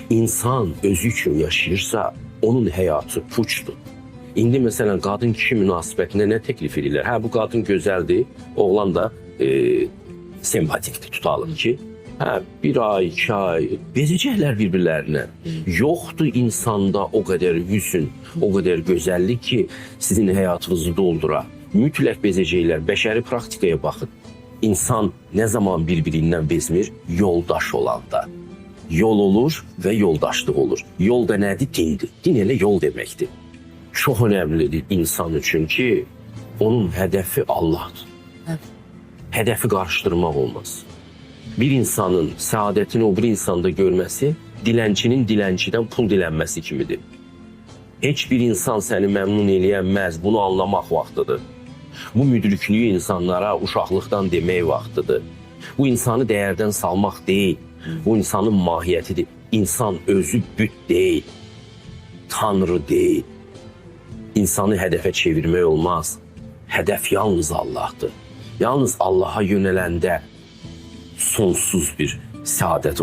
İnsan özü üçün yaşayırsa, onun həyatı puçdur. İndi məsələn, qadın-kişi münasibətində nə təklif edirlər? Hə, bu qadın gözəldir, oğlan da sempatikdir, tutalım ki. Hə, bir ay, 2 ay, bezəcəklər bir-birlərinə. Yoxdur insanda o qədər hüsn, o qədər gözəllik ki, sizin həyatınızı doldura. Mütləq bezəcəklər, bəşəri praktikaya baxın. İnsan nə zaman bir-birindən bezmir? Yoldaş olanda. Yol olur və yoldaşlıq olur. Yol da nədir? Dindir. Din elə yol deməkdir. Çox önəmlidir insan üçün ki, onun hədəfi Allahdır. Hədəfi qarışdırmaq olmaz. Bir insanın səadətini o bir insanda görməsi, dilənçinin dilənçidən pul dilənməsi kimidir. Heç bir insan səni məmnun eləyənməz, bunu anlamaq vaxtıdır. Bu müdriklüyü insanlara uşaqlıqdan demək vaxtıdır. Bu insanı dəyərdən salmaq deyil, bu insanın mahiyyətidir. İnsan özü büt deyil, Tanrı deyil. İnsanı hədəfə çevirmək olmaz. Hədəf yalnız Allahdır. Yalnız Allaha yönələndə sonsuz bir səadət